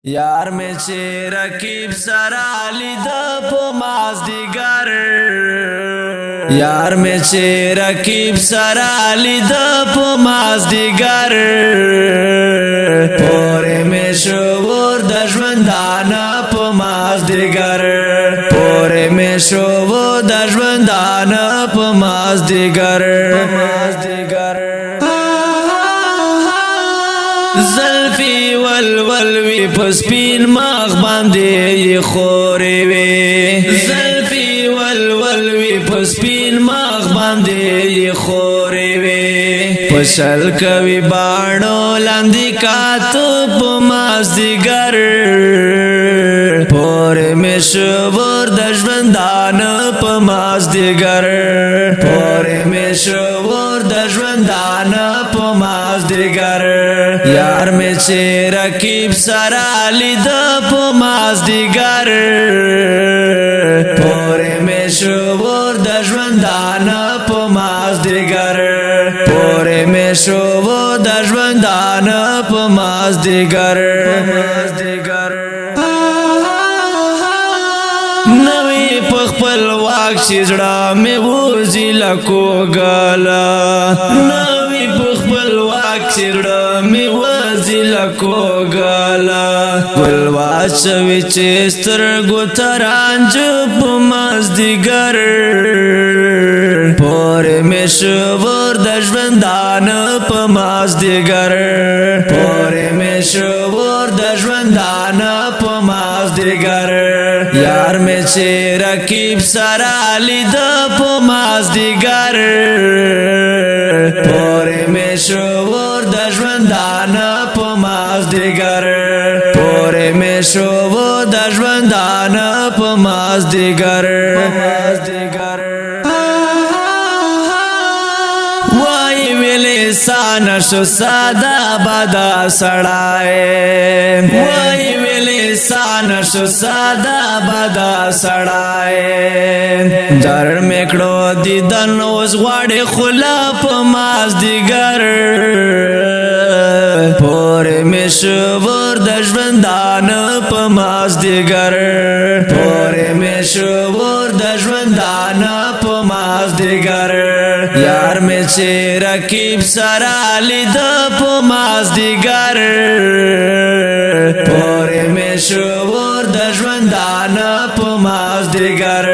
یار می چې رکیب سره لیده په مازدیګر یار می چې رکیب سره لیده په مازدیګر پورې می شور د ژوندانه په مازدیګر پورې می شور د ژوندانه په مازدیګر زلفی ولولوی پسپین ماغ باندې خورې وی زلفی ولولوی پسپین ماغ باندې خورې وی پشل کوي باڼو لاندې کاتو په مازدیګر پورې مشور د ژوندانه په مازدیګر پورې مشور د ژوندانه په مازدیګر یار می چې رکیب سره لیده په مازدیګر پورې می شور د ژوندانه په مازدیګر پورې می شور د ژوندانه په مازدیګر نوی په خپل واک چې زړه مې وځي لکو ګالا نوی په خپل واک چې زړه مې وځي لکو ګالا ګل واچوي چې سترګو ته رانجه په مازدیګر پورې مې شور د ژوندانه په مازدیګر پورې مې شور د ژوندانه په مازدیګر یار می چې رکیب سره لیده په مازدیګر پورې می شور د ژوندانه په مازدیګر پورې می شور د ژوندانه په مازدیګر وای ویلې سانه شو ساده بادا سړای وای ویلې سانه شو ساده بادا سړای در میکړو دیدن اوس غواړي خلا په مازدیګر پورې مشور د ژوندانه په مازدیګر پورې مشور د ژوندانه په مازدیګر یار می چې رکیب سره لیده په مازدیګر پورې می شور د ژوندانه په مازدیګر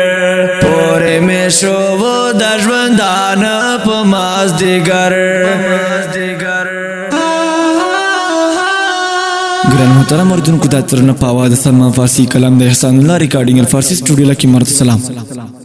پورې می شور د ژوندانه په مازدیګر ګران محترم اردوونکو دا ترنه په आवाज سلمان فارسی کلام د احسان الله ریکارډینګ فارسی سټوډیو لکه مرته سلام